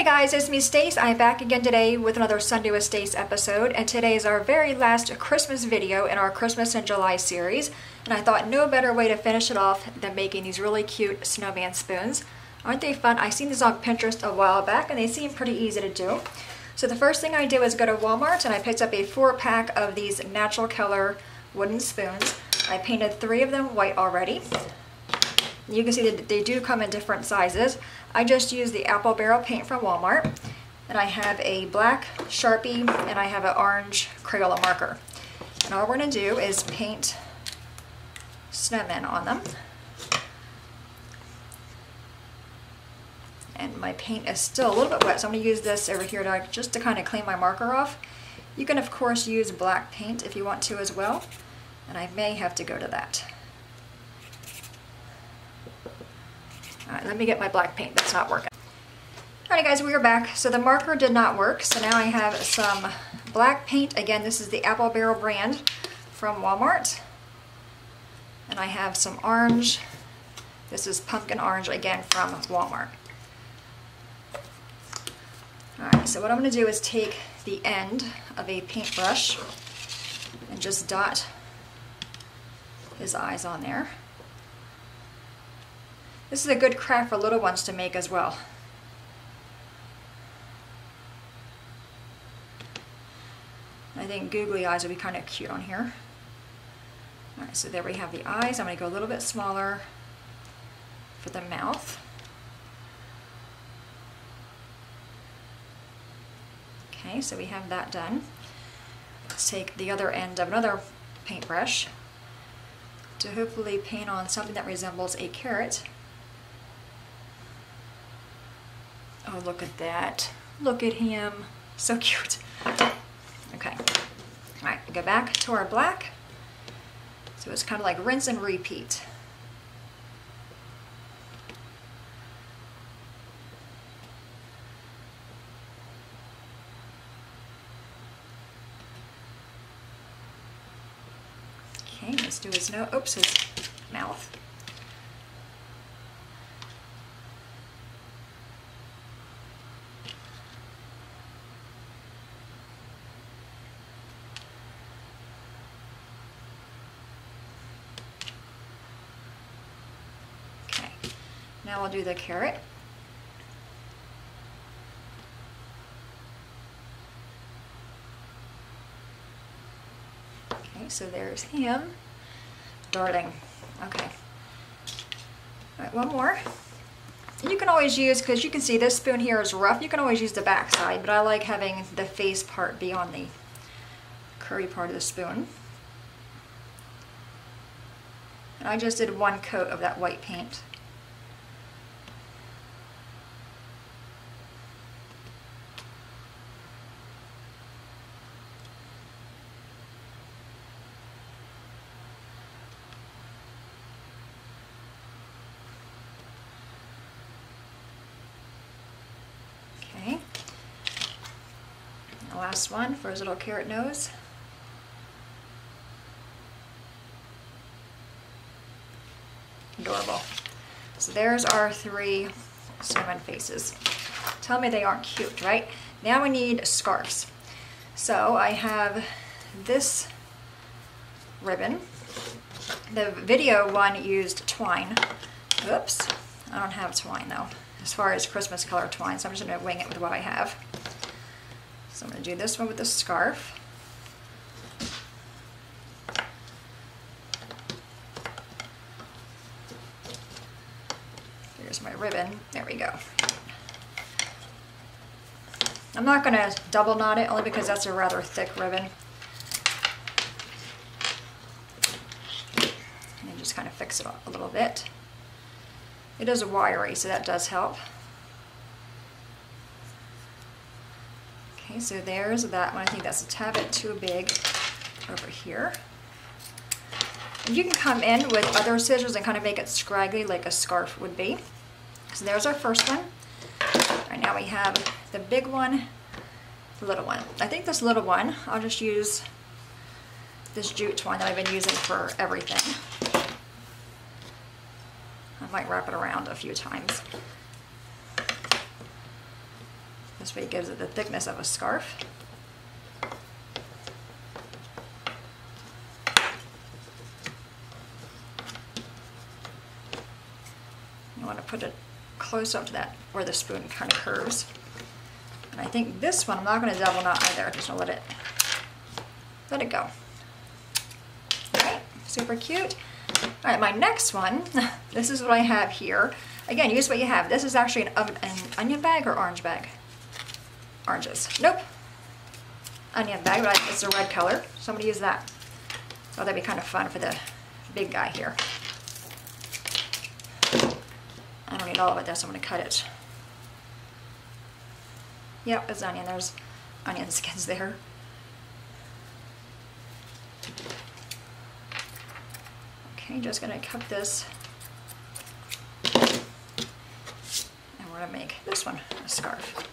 Hey guys, it's me Stace. I'm back again today with another Sunday with Stace episode, and today is our very last Christmas video in our Christmas in July series, and I thought no better way to finish it off than making these really cute snowman spoons. Aren't they fun? I seen these on Pinterest a while back and they seem pretty easy to do. So the first thing I did was go to Walmart and I picked up a 4-pack of these natural color wooden spoons. I painted 3 of them white already. You can see that they do come in different sizes. I just used the apple barrel paint from Walmart, and I have a black Sharpie and I have an orange Crayola marker. And all we're going to do is paint snowmen on them. And my paint is still a little bit wet, so I'm going to use this over here just to kind of clean my marker off. You can of course use black paint if you want to as well, and I may have to go to that. Alright, let me get my black paint. That's not working. Alright guys, we are back. So the marker did not work, so now I have some black paint. Again, this is the Apple Barrel brand from Walmart. And I have some orange. This is pumpkin orange, again from Walmart. Alright, so what I'm going to do is take the end of a paintbrush and just dot his eyes on there. This is a good craft for little ones to make as well. I think googly eyes would be kind of cute on here. Alright, so there we have the eyes. I'm going to go a little bit smaller for the mouth. Okay, so we have that done. Let's take the other end of another paintbrush to hopefully paint on something that resembles a carrot. Oh, look at that. Look at him. So cute. Okay. Alright, go back to our black. So it's kind of like rinse and repeat. Okay, let's do his nose. Oops, his mouth. Now I'll do the carrot. Okay, so there's him. Darling. Okay. Alright, one more. You can always use, because you can see this spoon here is rough, you can always use the back side, but I like having the face part be on the curvy part of the spoon. And I just did 1 coat of that white paint. Okay, and the last one for his little carrot nose. Adorable. So there's our 3 snowman faces. Tell me they aren't cute, right? Now we need scarves. So I have this ribbon. The video one used twine. Oops, I don't have twine though, as far as Christmas color twine, so I'm just going to wing it with what I have. So I'm going to do this one with the scarf. Here's my ribbon. There we go. I'm not going to double knot it, only because that's a rather thick ribbon. And just kind of fix it up a little bit. It is wiry, so that does help. Okay, so there's that one. I think that's a tad bit too big over here. And you can come in with other scissors and kind of make it scraggly like a scarf would be. So there's our first one. Alright, now we have the big one, the little one. I think this little one, I'll just use this jute twine that I've been using for everything. I might wrap it around a few times. This way it gives it the thickness of a scarf. You want to put it close up to that where the spoon kind of curves. And I think this one, I'm not going to double knot either. I'm just going to let it go. Alright, super cute. Alright, my next one, this is what I have here. Again, use what you have. This is actually an onion bag or orange bag? Oranges. Nope. Onion bag, but it's a red color, so I'm going to use that. So that'd be kind of fun for the big guy here. I don't need all of it though, so I'm going to cut it. Yep, it's onion. There's onion skins there. Okay, just going to cut this. And we're going to make this one a scarf.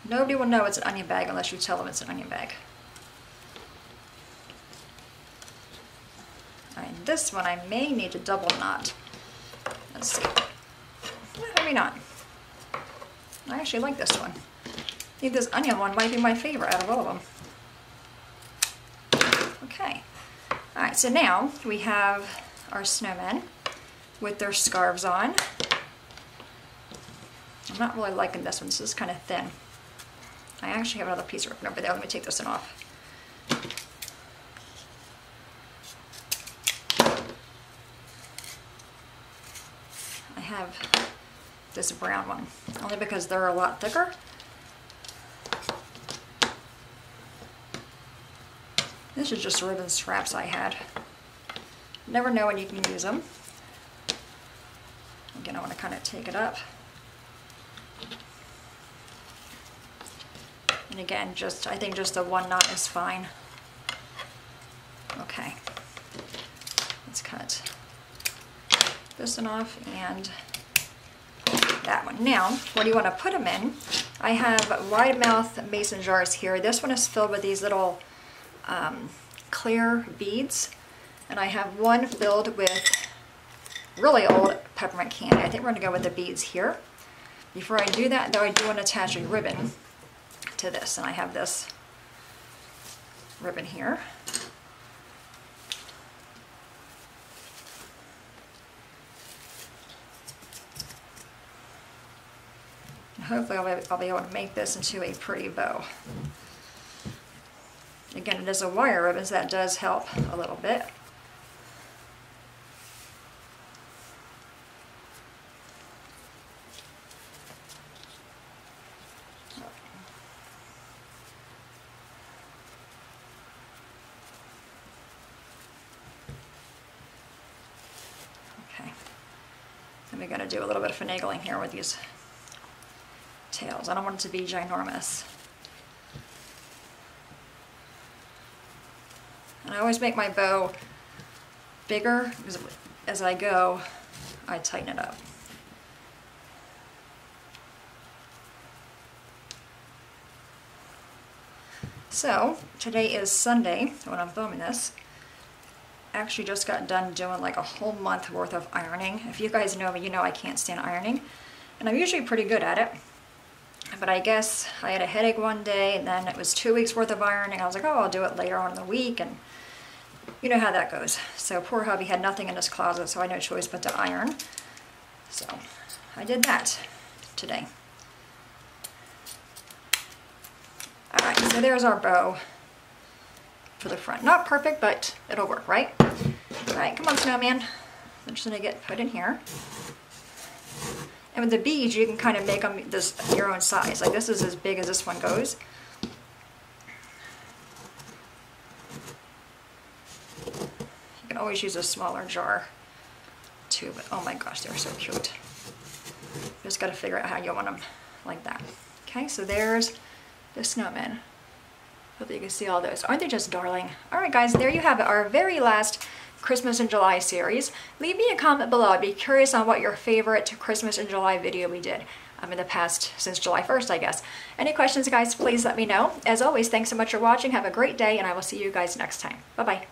Nobody will know it's an onion bag unless you tell them it's an onion bag. Alright, this one I may need to double knot. Let's see. Maybe not. I actually like this one. I think this onion one might be my favorite out of all of them. Okay. Alright, so now we have our snowmen with their scarves on. I'm not really liking this one. This is kind of thin. I actually have another piece written over there. Let me take this one off. I have this brown one, only because they're a lot thicker. This is just ribbon scraps I had. Never know when you can use them. Again, I want to kind of take it up. And again, I think just the one knot is fine. Okay. Let's cut this one off and that one. Now, what do you want to put them in? I have wide mouth mason jars here. This one is filled with these little clear beads. And I have one filled with really old peppermint candy. I think we're going to go with the beads here. Before I do that, though, I do want to attach a ribbon to this. And I have this ribbon here. Hopefully I'll be able to make this into a pretty bow. Again, it is a wire ribbon, so that does help a little bit. Okay. Then we're going to do a little bit of finagling here with these tails. I don't want it to be ginormous. And I always make my bow bigger because as I go, I tighten it up. So, today is Sunday when I'm filming this. Actually just got done doing like a whole month worth of ironing. If you guys know me, you know I can't stand ironing. And I'm usually pretty good at it. But I guess I had a headache one day, and then it was 2 weeks worth of ironing. I was like, oh, I'll do it later on in the week, and you know how that goes. So poor hubby had nothing in his closet, so I had no choice but to iron. So I did that today. Alright, so there's our bow for the front. Not perfect, but it'll work, right? Alright, come on, snowman. I'm just going to get put in here. And with the beads, you can kind of make them your own size. Like this is as big as this one goes. You can always use a smaller jar too, but oh my gosh, they're so cute. Just got to figure out how you want them like that. Okay, so there's the snowman. Hope you can see all those. Aren't they just darling? Alright guys, there you have it, our very last Christmas in July series. Leave me a comment below. I'd be curious on what your favorite Christmas in July video we did in the past, since July 1st, I guess. Any questions, guys, please let me know. As always, thanks so much for watching. Have a great day, and I will see you guys next time. Bye-bye.